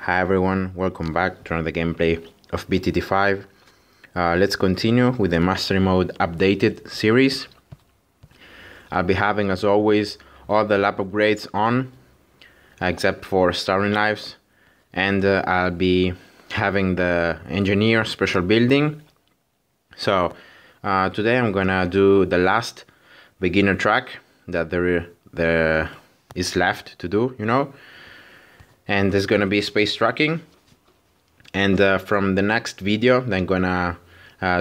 Hi everyone, welcome back to another gameplay of BTD5. Let's continue with the Mastery Mode Updated series. I'll be having, as always, all the lap upgrades on, except for Starring Lives, and I'll be having the Engineer Special Building. So today I'm gonna do the last beginner track that there is left to do, and there's gonna be space tracking. And from the next video I'm gonna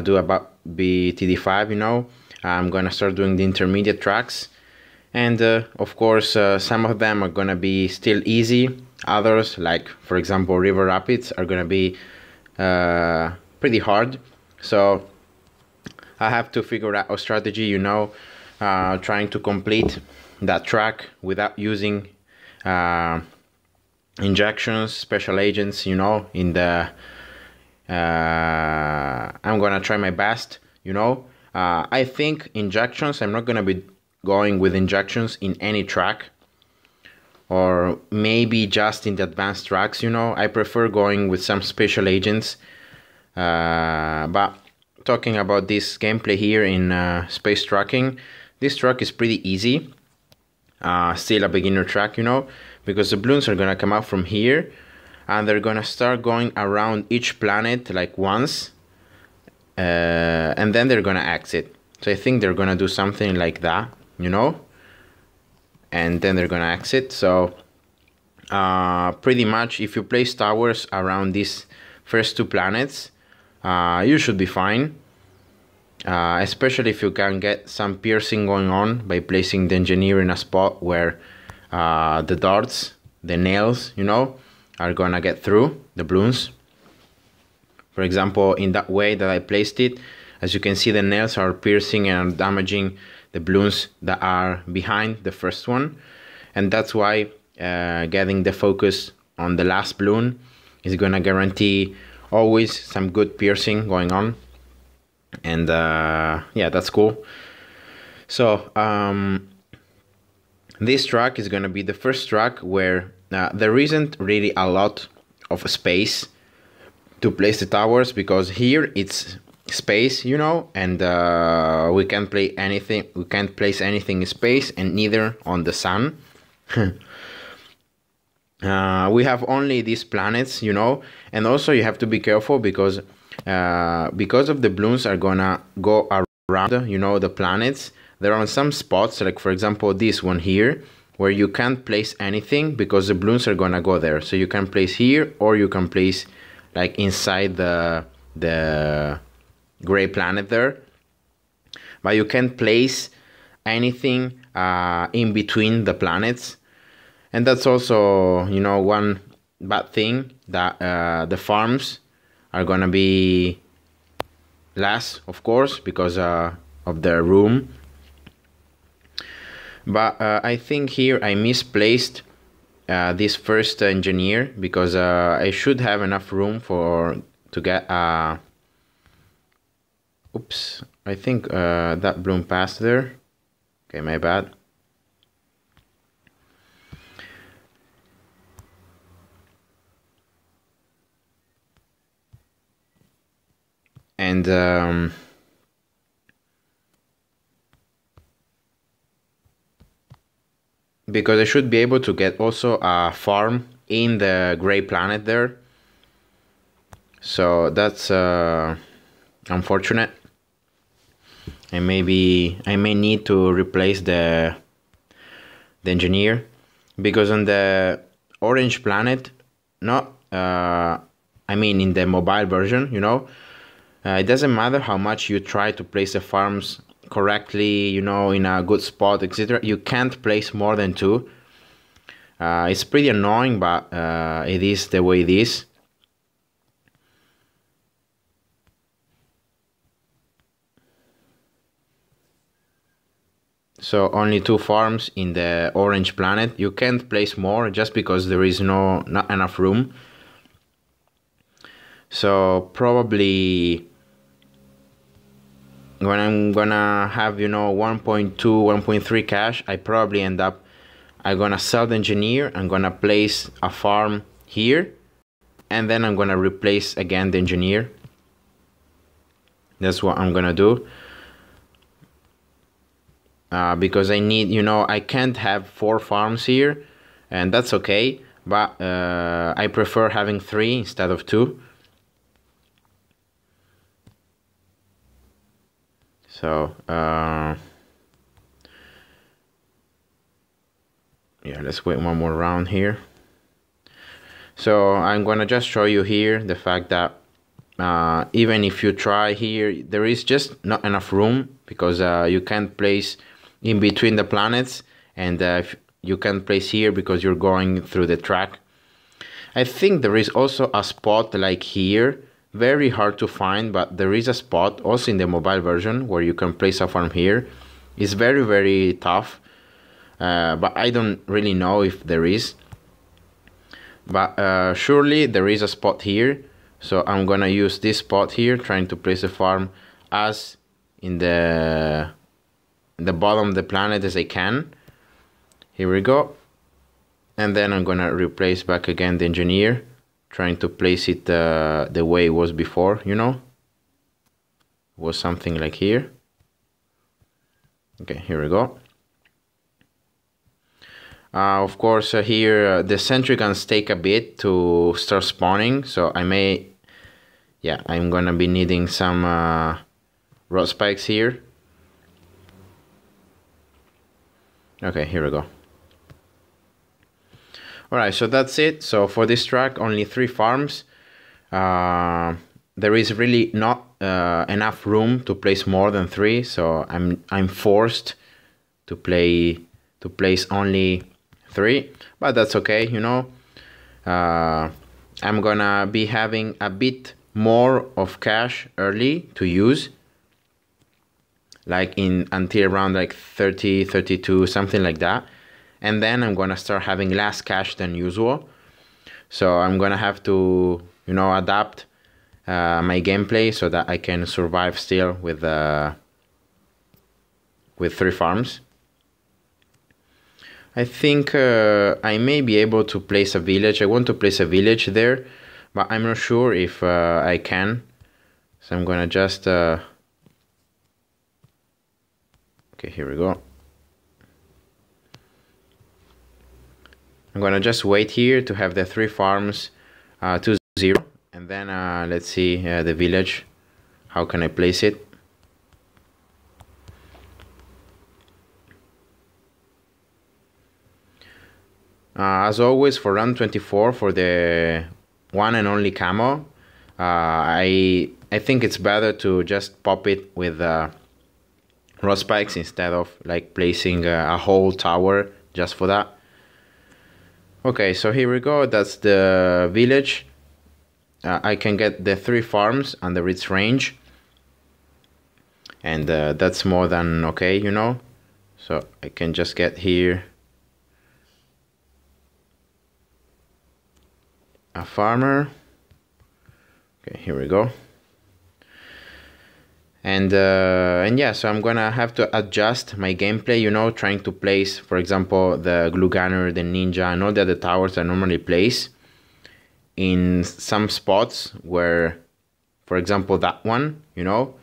do about BTD5, I'm gonna start doing the intermediate tracks, and of course some of them are gonna be still easy. Others, like for example River Rapids, are gonna be pretty hard. So I have to figure out a strategy, trying to complete that track without using injections, special agents, in the I'm gonna try my best. I think injections, I'm not gonna be going with injections in any track, or maybe just in the advanced tracks. I prefer going with some special agents, but talking about this gameplay here in space tracking, this track is pretty easy. Still a beginner track, because the balloons are gonna come out from here and they're gonna start going around each planet like once, and then they're gonna exit. So I think they're gonna do something like that, and then they're gonna exit. So pretty much if you place towers around these first two planets, you should be fine, especially if you can get some piercing going on by placing the engineer in a spot where the darts, the nails, are gonna get through the balloons. For example, in that way that I placed it, as you can see, the nails are piercing and damaging the balloons that are behind the first one, and that's why getting the focus on the last balloon is gonna guarantee always some good piercing going on. And yeah, that's cool. So this track is gonna be the first track where there isn't really a lot of space to place the towers, because here it's space, and we can't play anything. We can't place anything in space, and neither on the sun. We have only these planets, and also you have to be careful because of the balloons are gonna go around, the planets. There are some spots, like for example this one here, where you can't place anything because the balloons are gonna go there. So you can place here, or you can place like inside the gray planet there, but you can't place anything in between the planets. And that's also, one bad thing, that the farms are gonna be less, of course, because of the room. But I think here I misplaced this first engineer, because I should have enough room to get oops, I think that balloon passed there. Okay, my bad. And because I should be able to get also a farm in the gray planet there. So that's unfortunate. And maybe I may need to replace the engineer, because on the orange planet, not I mean in the mobile version, it doesn't matter how much you try to place the farms correctly, in a good spot, etc. You can't place more than two. It's pretty annoying, but it is the way it is. So only two farms in the orange planet. You can't place more just because there is not enough room. So probably when I'm gonna have 1.2, 1.3 cash, I probably end up, I'm gonna sell the engineer, I'm gonna place a farm here, and then I'm gonna replace again the engineer. That's what I'm gonna do. Because I need, you know, I can't have 4 farms here, and that's okay, but I prefer having 3 instead of 2. So yeah, let's wait one more round here. So I'm gonna just show you here the fact that even if you try here, there is just not enough room, because you can't place in between the planets, and you can't place here because you're going through the track. I think there is also a spot like here, very hard to find, but there is a spot also in the mobile version where you can place a farm here. It's very, very tough, but I don't really know if there is. But surely there is a spot here, so I'm gonna use this spot here, trying to place a farm as in the bottom of the planet as I can. Here we go. And then I'm gonna replace back again the engineer, trying to place it the way it was before, you know. It was something like here. Okay, here we go. Of course, here the sentry guns take a bit to start spawning, so I may, yeah, I'm gonna be needing some rod spikes here. Okay, here we go. Alright, so that's it. So for this track, only 3 farms. There is really not enough room to place more than 3, so I'm forced to place only 3, but that's okay, you know. I'm gonna be having a bit more of cash early to use, like in until around like 30, 32, something like that. And then I'm gonna start having less cash than usual. So I'm gonna have to, you know, adapt my gameplay so that I can survive still with 3 farms. I think I may be able to place a village. I want to place a village there, but I'm not sure if I can. So I'm gonna just okay, here we go. I'm gonna just wait here to have the 3 farms to 0, and then let's see the village. How can I place it? As always, for round 24, for the one and only camo, I think it's better to just pop it with rod spikes instead of like placing a whole tower just for that. Okay, so here we go. That's the village. I can get the 3 farms under its range, and that's more than okay, you know. So I can just get here a farmer. Okay, here we go. And yeah, so I'm gonna have to adjust my gameplay, you know, trying to place, for example, the glue gunner, the ninja, and all the other towers I normally place in some spots where, for example, that one, you know,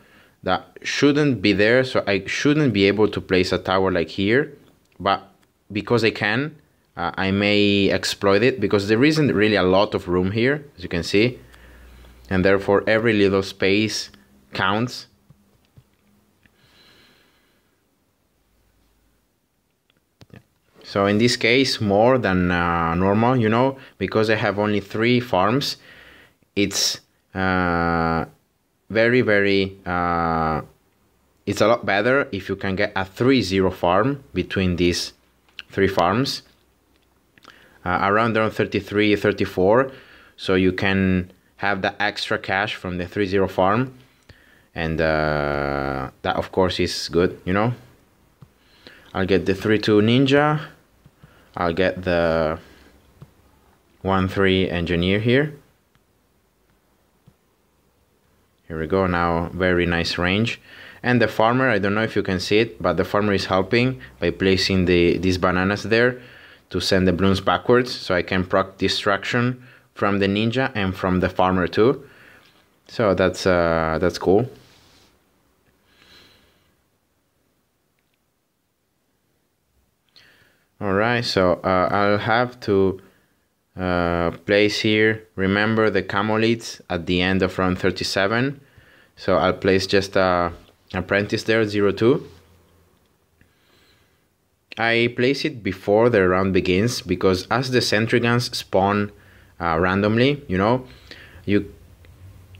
that shouldn't be there. So I shouldn't be able to place a tower like here, but because I can, I may exploit it, because there isn't really a lot of room here, as you can see, and therefore every little space counts. So in this case, more than normal, you know, because I have only 3 farms, it's very, very, it's a lot better if you can get a 3-0 farm between these 3 farms. Around 33, 34, so you can have the extra cash from the 3-0 farm, and that of course is good, you know. I'll get the 3-2 ninja, I'll get the 1-3 engineer here. Here we go, now very nice range. And the farmer, I don't know if you can see it, but the farmer is helping by placing these bananas there to send the balloons backwards, so I can proc destruction from the ninja and from the farmer too. So that's cool. Alright, so I'll have to place here, remember the camo leads at the end of round 37. So I'll place just a apprentice there, 02. I place it before the round begins because as the sentry guns spawn randomly, you know,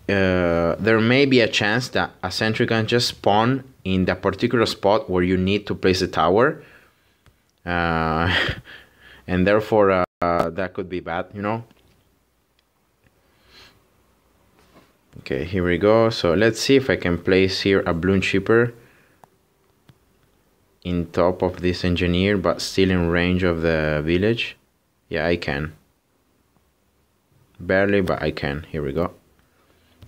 there may be a chance that a sentry gun just spawn in the particular spot where you need to place the tower. And therefore that could be bad, you know. Okay, here we go. So let's see if I can place here a balloon shipper in top of this engineer, but still in range of the village. Yeah, I can. Barely, but I can. Here we go.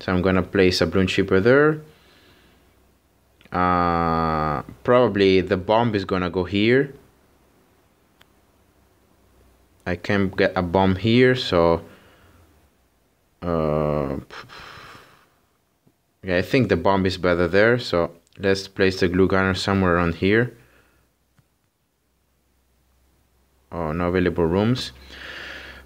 So I'm gonna place a balloon shipper there. Probably the bomb is gonna go here. I can get a bomb here, so yeah, I think the bomb is better there. So let's place the glue gunner somewhere around here. Oh, no available rooms.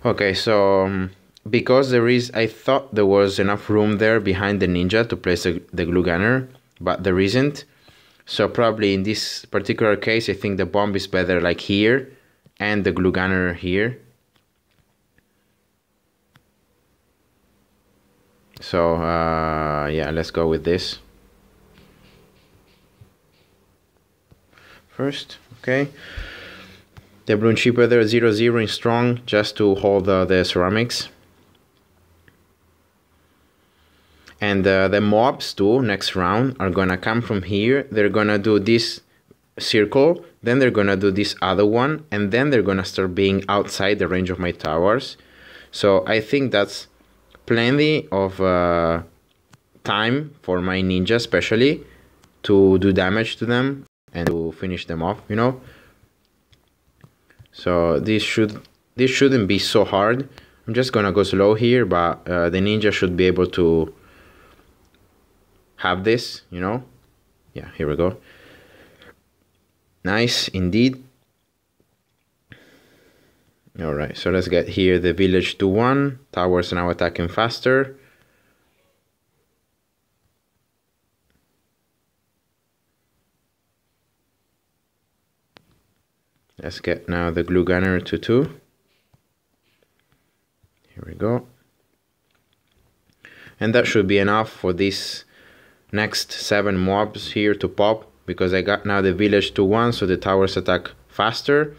Okay, so because I thought there was enough room there behind the ninja to place the glue gunner, but there isn't. So probably in this particular case, I think the bomb is better like here and the glue gunner here. So yeah, let's go with this first. Okay, the balloon shipper there, 00 in strong, just to hold the ceramics. And the mobs too, next round, are gonna come from here. They're gonna do this circle, then they're gonna do this other one, and then they're gonna start being outside the range of my towers. So I think that's plenty of time for my ninja especially to do damage to them and to finish them off, you know. So this shouldn't be so hard. I'm just gonna go slow here, but the ninja should be able to have this, you know. Yeah, here we go. Nice indeed. Alright, so let's get here the village to 1. Towers now attacking faster. Let's get now the glue gunner to 2. Here we go. And that should be enough for this next 7 mobs here to pop, because I got now the village to 1, so the towers attack faster.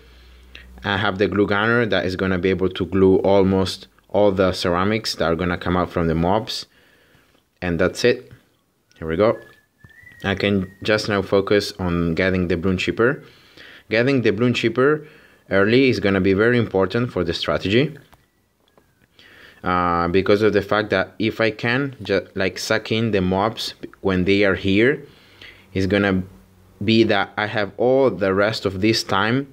I have the glue gunner that is going to be able to glue almost all the ceramics that are going to come out from the mobs. And that's it. Here we go. I can just now focus on getting the balloon shipper. Getting the balloon shipper early is going to be very important for the strategy. Because of the fact that if I can just like suck in the mobs when they are here, it's going to be that I have all the rest of this time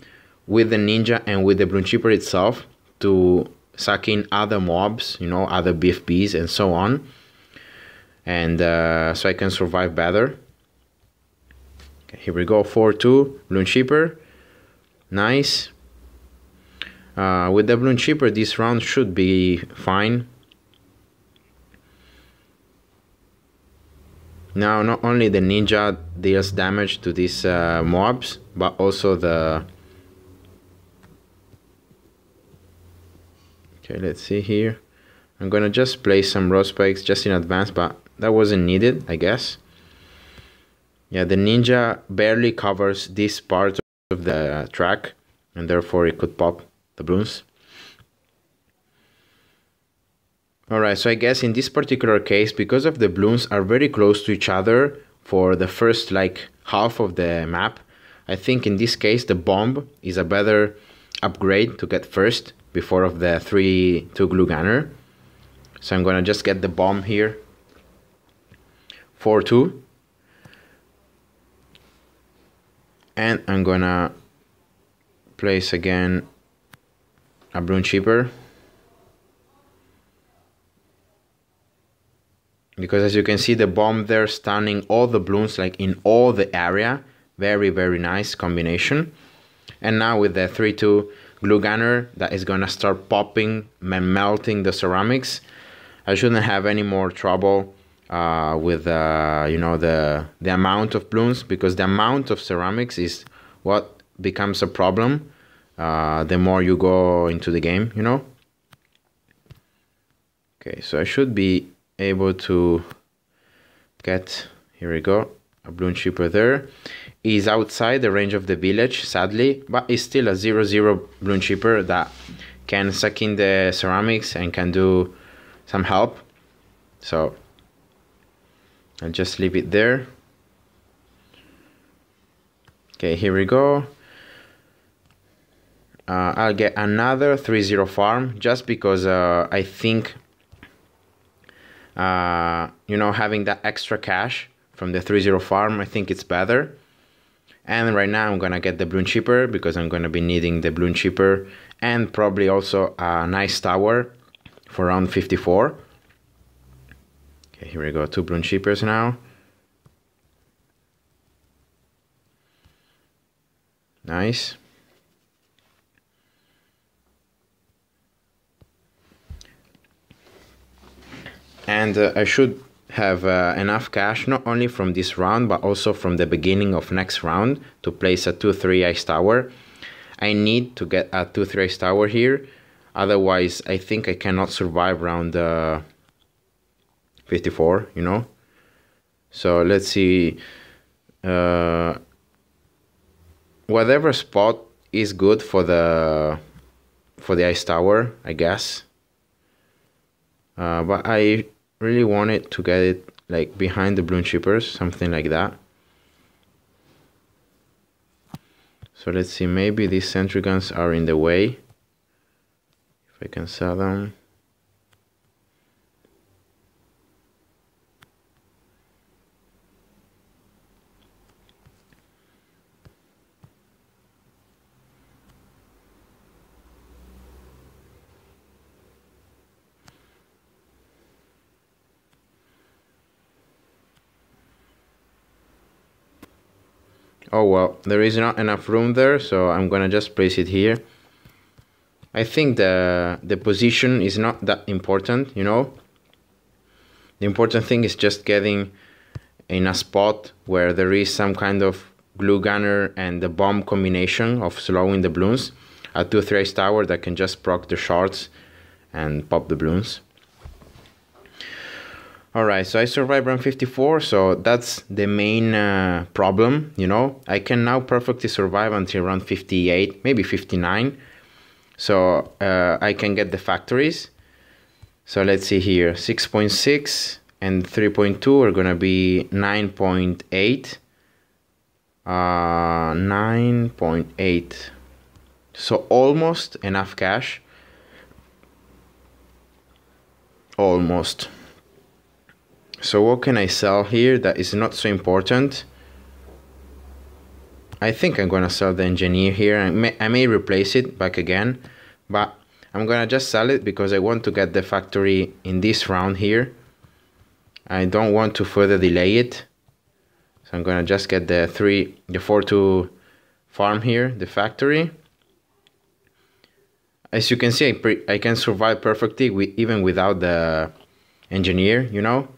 with the ninja and with the balloon shipper itself to suck in other mobs, you know, other BFBs and so on. And so I can survive better. Okay, here we go, 4-2, balloon shipper. Nice. With the balloon shipper, this round should be fine. Now, not only the ninja deals damage to these mobs, but also the... Okay, let's see here. I'm gonna just place some road spikes just in advance, but that wasn't needed, I guess. Yeah, the ninja barely covers this part of the track, and therefore it could pop the balloons. Alright, so I guess in this particular case, because of the balloons are very close to each other for the first like half of the map, I think in this case the bomb is a better upgrade to get first before of the 3-2 glue gunner. So I'm gonna just get the bomb here. 4-2. And I'm gonna place again a balloon shipper. because as you can see, the bomb there stunning all the balloons like in all the area. Very, very nice combination. And now with the 3-2 glue gunner that is gonna start popping and melting the ceramics, I shouldn't have any more trouble with you know, the amount of balloons, because the amount of ceramics is what becomes a problem the more you go into the game, you know. Okay, so I should be able to get, here we go, a balloon shipper there. Is outside the range of the village, sadly, but it's still a 0-0 balloon shipper that can suck in the ceramics and can do some help. So I'll just leave it there. Okay, here we go. I'll get another 3-0 farm just because I think you know, having that extra cash from the 3-0 farm, I think it's better. And right now I'm gonna get the balloon shipper because I'm gonna be needing the balloon shipper and probably also a nice tower for round 54. Okay, here we go, 2 balloon shippers now. Nice. And I should have enough cash, not only from this round, but also from the beginning of next round to place a 2-3 ice tower. I need to get a 2-3 ice tower here. Otherwise, I think I cannot survive round 54, you know. So let's see. Whatever spot is good for the ice tower, I guess. But I really wanted to get it like behind the balloon shippers, something like that. So let's see, maybe these sentry guns are in the way. If I can sell them. Oh well, there is not enough room there, so I'm gonna just place it here. I think the position is not that important, you know. The important thing is just getting in a spot where there is some kind of glue gunner and the bomb combination of slowing the balloons. A 2-3 ice tower that can just proc the shards and pop the balloons. Alright, so I survived round 54, so that's the main problem, you know. I can now perfectly survive until round 58, maybe 59. So I can get the factories. So let's see here, 6.6 and 3.2 are gonna be 9.8. 9.8. So almost enough cash. Almost. So what can I sell here that is not so important? I think I'm gonna sell the engineer here. I may replace it back again, but I'm gonna just sell it because I want to get the factory in this round here. I don't want to further delay it. So I'm gonna just get the 4-2 farm here, the factory. As you can see, I can survive perfectly even without the engineer, you know.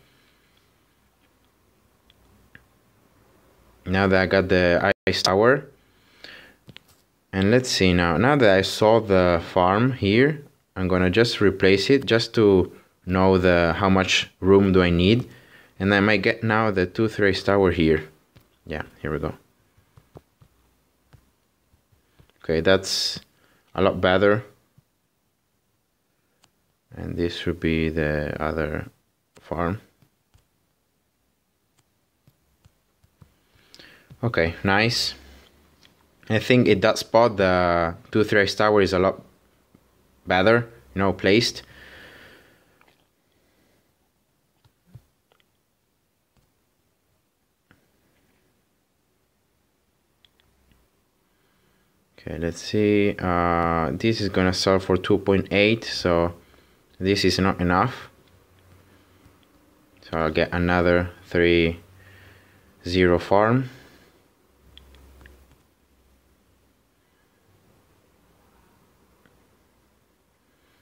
Now that I got the ice tower. And let's see now that I saw the farm here, I'm gonna just replace it just to know how much room do I need. And I might get now the 2-3 ice tower here. Yeah, here we go. Okay, that's a lot better. And this should be the other farm. Okay, nice. I think in that spot the 2-3 ice tower is a lot better, you know, placed. Okay, let's see. This is gonna sell for 2.8, so this is not enough. So I'll get another 3-0 farm.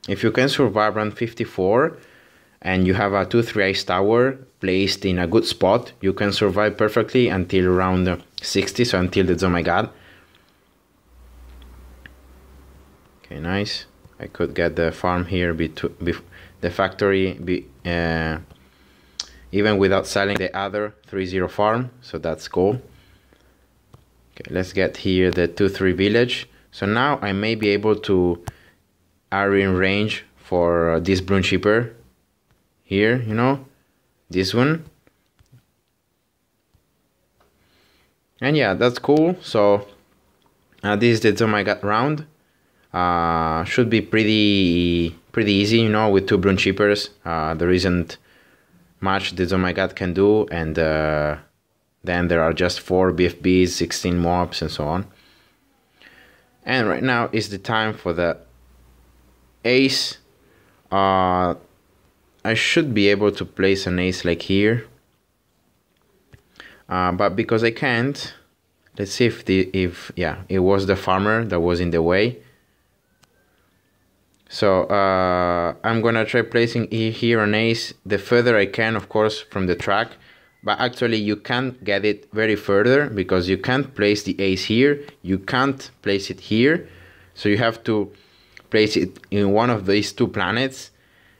If you can survive round 54 and you have a 2-3 ice tower placed in a good spot, you can survive perfectly until round 60, so until the Oh My God. Okay, nice. I could get the farm here, the factory, even without selling the other 3-0 farm, so that's cool. Okay, let's get here the 2-3 village. So now I may be able to area in range for this bloon shipper here, you know, this one. And yeah, that's cool. So this is the Oh My God round. Should be pretty easy, you know, with 2 bloon shippers. There isn't much the Oh My God can do, and then there are just 4 BFBs, 16 mobs, and so on. And right now is the time for the ace. I should be able to place an ace like here, but because I can't, let's see if yeah, it was the farmer that was in the way. So I'm gonna try placing here an ace the further I can, of course, from the track. But actually you can't get it very further because you can't place the ace here, you can't place it here. So you have to place it in one of these 2 planets,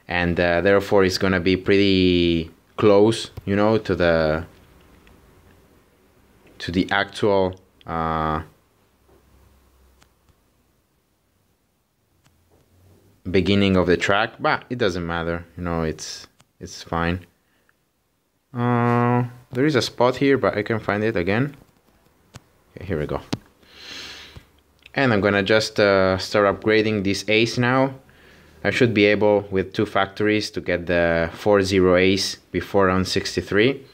and therefore it's gonna be pretty close, you know, to the actual beginning of the track, but it doesn't matter, you know, it's fine. There is a spot here, but I can find it again. Okay, here we go. And I'm gonna just start upgrading this ace now. I should be able, with 2 factories, to get the 4-0 ace before round 63.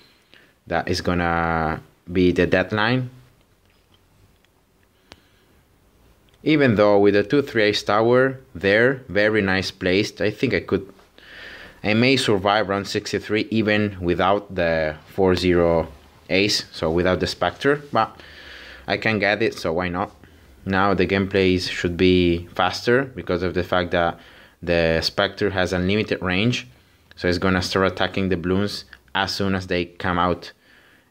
That is gonna be the deadline. Even though with the 2-3 ace tower there, very nice placed, I think I may survive round 63 even without the 4-0 ace, so without the Spectre, but I can get it, so why not? Now the gameplay should be faster because of the fact that the Spectre has unlimited range, so it's gonna start attacking the bloons as soon as they come out,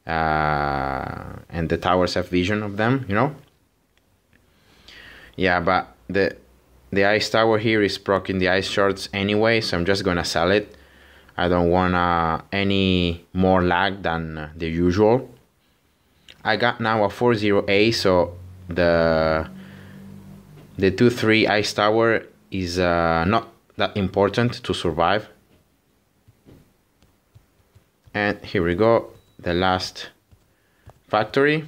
and the towers have vision of them, you know? Yeah, but the ice tower here is proccing the ice shards anyway, so I'm just gonna sell it. I don't want any more lag than the usual. I got now a 4-0 so the 2-3 ice tower is not that important to survive. And here we go, the last factory.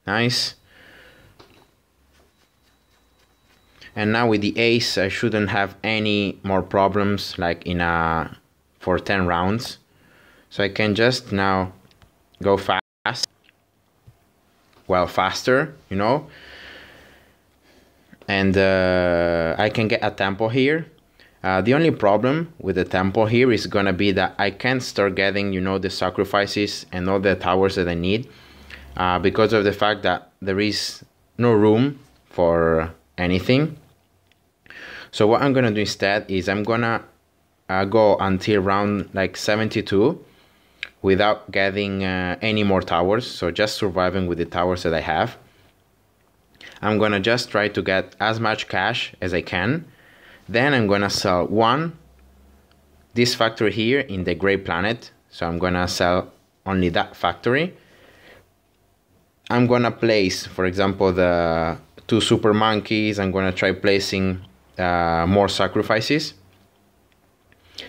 Nice. And now with the ace, I shouldn't have any more problems like for 10 rounds. So I can just now go fast, well, faster, you know. And I can get a tempo here. The only problem with the tempo here is gonna be that I can't start getting, you know, the sacrifices and all the towers that I need because of the fact that there is no room for anything. So what I'm gonna do instead is I'm gonna go until round like 72 without getting any more towers, so just surviving with the towers that I have. I'm gonna just try to get as much cash as I can. Then I'm gonna sell this factory here in the gray planet, so I'm gonna sell only that factory. I'm gonna place, for example, the 2 super monkeys. I'm gonna try placing more sacrifices.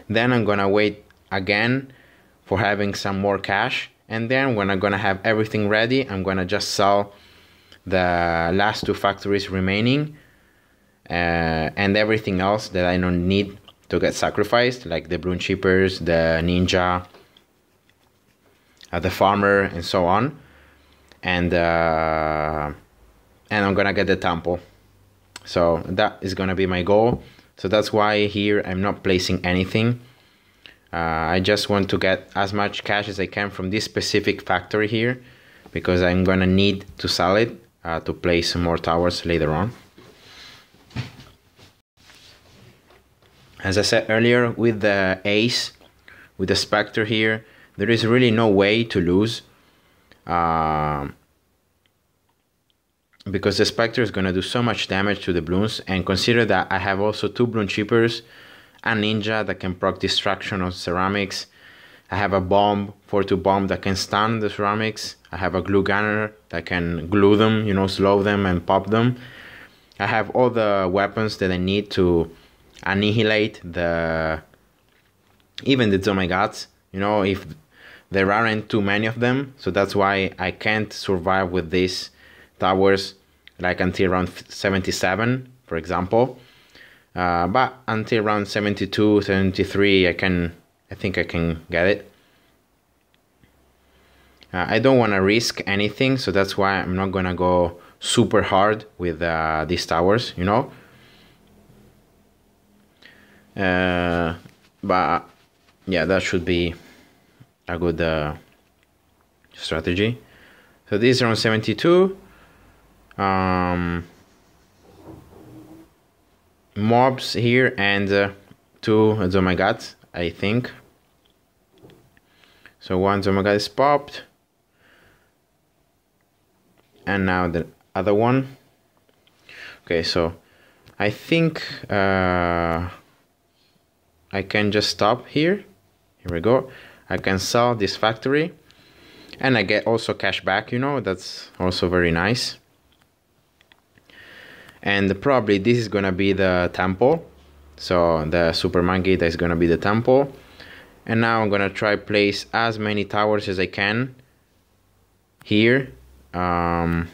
Then I'm gonna wait again for having some more cash, and then when I'm gonna have everything ready, I'm gonna just sell the last 2 factories remaining and everything else that I don't need to get sacrificed, like the bloon shippers, the ninja, the farmer, and so on. And I'm gonna get the temple. So that is gonna be my goal. So that's why here I'm not placing anything. I just want to get as much cash as I can from this specific factory here, because I'm gonna need to sell it to place more towers later on. As I said earlier, with the Ace, with the Spectre here, there is really no way to lose, because the Spectre is gonna do so much damage to the balloons, and consider that I have also 2 balloon chippers, a ninja that can proc distraction on ceramics. I have a bomb, 4-2 bomb that can stun the ceramics. I have a glue gunner that can glue them, you know, slow them and pop them. I have all the weapons that I need to annihilate even the Zomagods, you know, if there aren't too many of them. So that's why I can't survive with these towers like until around 77, for example. But until around 72, 73, I think I can get it. I don't want to risk anything, so that's why I'm not gonna go super hard with these towers, you know. But yeah, that should be a good strategy. So this is around 72. Mobs here and 2 Zomagods, I think. So 1 Zomagod is popped, and now the other one. Okay, so I think I can just stop here. Here we go. I can sell this factory, and I get also cash back, you know, that's also very nice. And probably this is gonna be the temple. So the super monkey, that's gonna be the temple. And now I'm gonna try place as many towers as I can here. So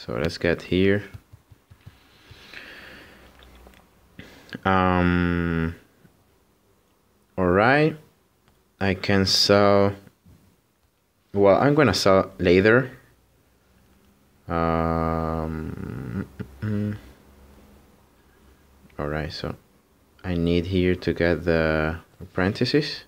let's get here. Alright, I can sell, well, I'm gonna sell later. Alright, so I need here to get the apprentices.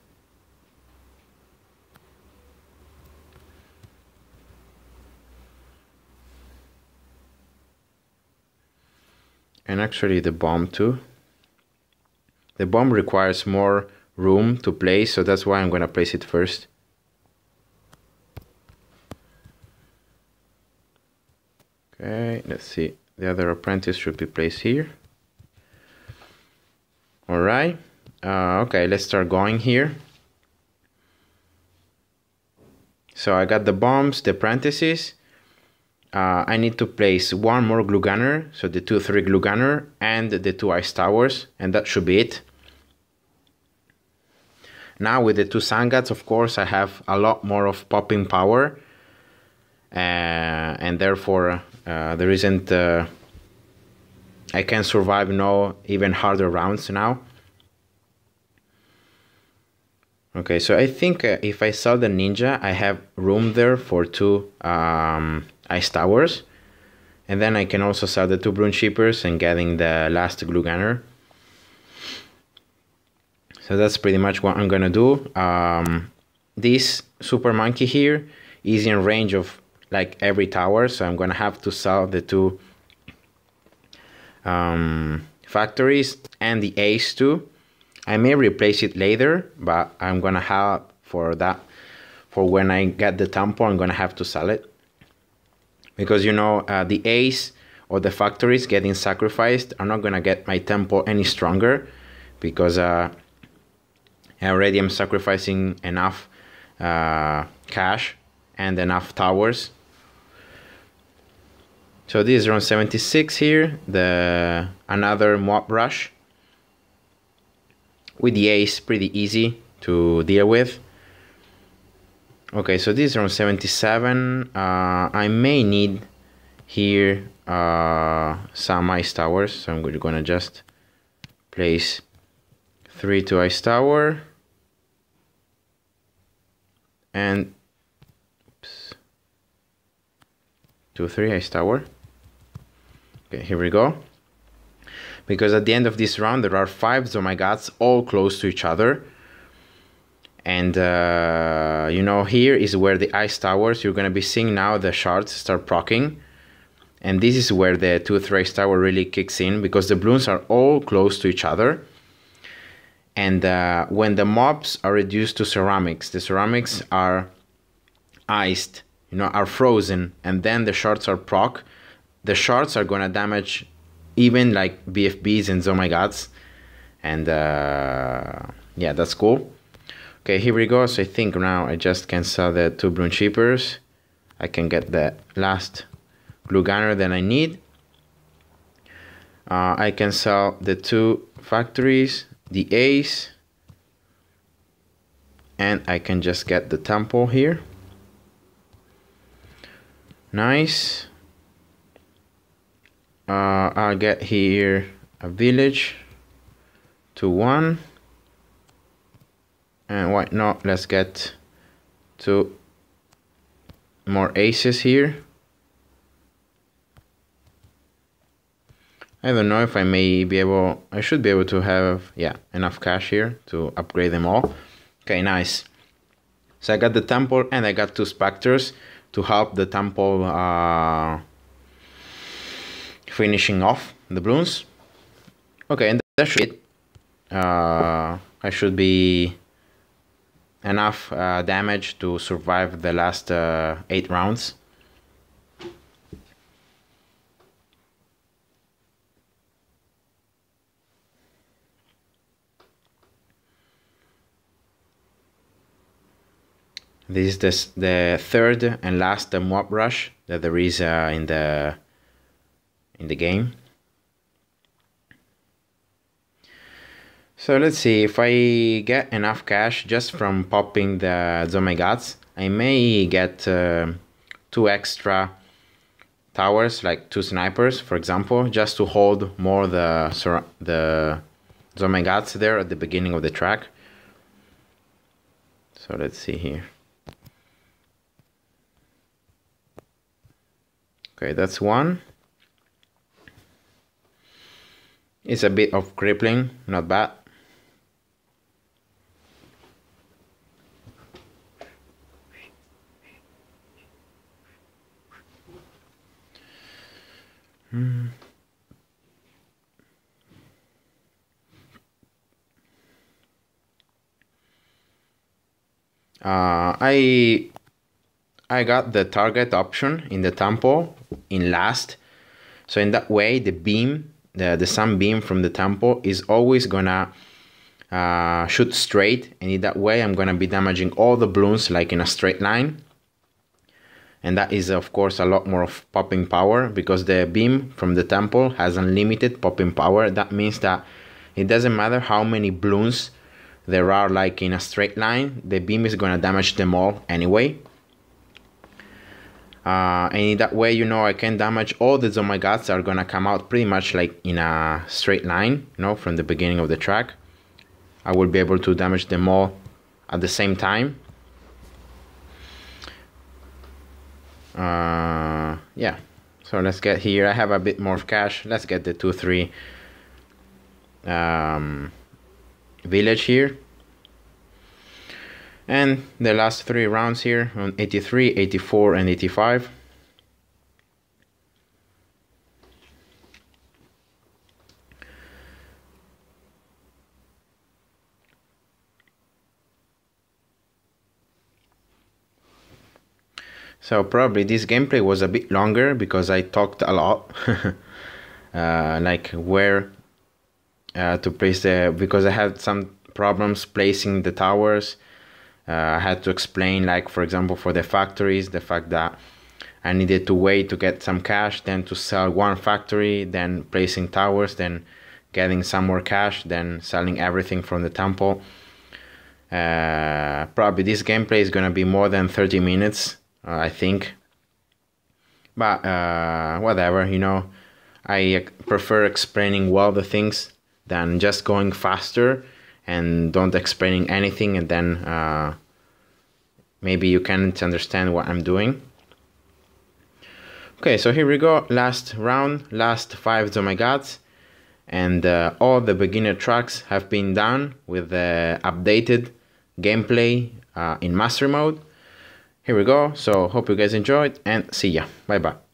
And actually the bomb too. The bomb requires more room to place, so that's why I'm gonna place it first. Okay, let's see. The other apprentice should be placed here. Alright. Okay, let's start going here. So I got the bombs, the apprentices. I need to place 1 more glue gunner, so the 2-3 glue gunner and the 2 ice towers, and that should be it. Now with the 2 sun gods, of course, I have a lot more of popping power, and therefore there isn't. I can survive no even harder rounds now. Okay, so I think if I sell the ninja, I have room there for 2 ice towers, and then I can also sell the 2 balloon shippers and getting the last glue gunner. So that's pretty much what I'm gonna do. This super monkey here is in range of like every tower, so I'm gonna have to sell the 2 factories and the ace too. I may replace it later, but I'm gonna have for that, for when I get the temple, I'm gonna have to sell it, because you know the ace or the factories getting sacrificed are not gonna get my temple any stronger, because I already am sacrificing enough cash and enough towers. So this is around 76 here, another mob rush. With the ace, pretty easy to deal with. Okay, so this is around 77. I may need here some ice towers, so I'm gonna just place 3 to ice tower and 2, 3 ice tower. Okay, here we go. because at the end of this round there are 5 Zomagats all close to each other. And you know, here is where the ice towers, you're gonna be seeing now the shards start proccing. And this is where the Tooth Race Tower really kicks in, because the balloons are all close to each other. And when the mobs are reduced to ceramics, the ceramics are iced, you know, are frozen, and then the shards are proc. The shards are gonna damage even like BFBs and Zomagats. And yeah, that's cool. Okay, here we go. So I think now I just can sell the 2 balloon shippers. I can get the last glue gunner that I need. I can sell the 2 factories, the ace, and I can just get the temple here. Nice. I'll get here a village to 1. And why not, let's get 2 more aces here. I don't know if I may be able, I should be able to have, yeah, enough cash here to upgrade them all. Okay, nice. So I got the temple and I got 2 specters to help the temple finishing off the balloons. Okay, and that should be it. I should be enough damage to survive the last 8 rounds. This is the third and last mob rush that there is in the game. So let's see, if I get enough cash just from popping the Zomagats, I may get 2 extra towers, like 2 snipers, for example, just to hold more the Zomagats there at the beginning of the track. So let's see here. Okay, that's 1. It's a bit of crippling, not bad. I got the target option in the temple in last, so in that way the beam, the sun beam from the temple is always gonna shoot straight, and in that way I'm gonna be damaging all the balloons like in a straight line. And that is of course a lot more of popping power, because the beam from the temple has unlimited popping power. That means that it doesn't matter how many balloons there are like in a straight line, the beam is gonna damage them all anyway. And in that way, you know, I can damage all the Zomagats are gonna come out pretty much like in a straight line, you know, from the beginning of the track. I will be able to damage them all at the same time. Yeah, so let's get here. I have a bit more cash. Let's get the 2-3 village here. And the last 3 rounds here on 83, 84, and 85. So probably this gameplay was a bit longer because I talked a lot. Like where to place because I had some problems placing the towers. I had to explain, like for example for the factories, the fact that I needed to wait to get some cash, then to sell 1 factory, then placing towers, then getting some more cash, then selling everything from the temple. Probably this gameplay is gonna be more than 30 minutes, I think. But whatever, you know, I prefer explaining well the things than just going faster and don't explaining anything, and then maybe you can't understand what I'm doing. Okay, so here we go, last round, last 5 Zomagats, and all the beginner tracks have been done with the updated gameplay in mastery mode. Here we go. So hope you guys enjoyed, and see ya. Bye bye.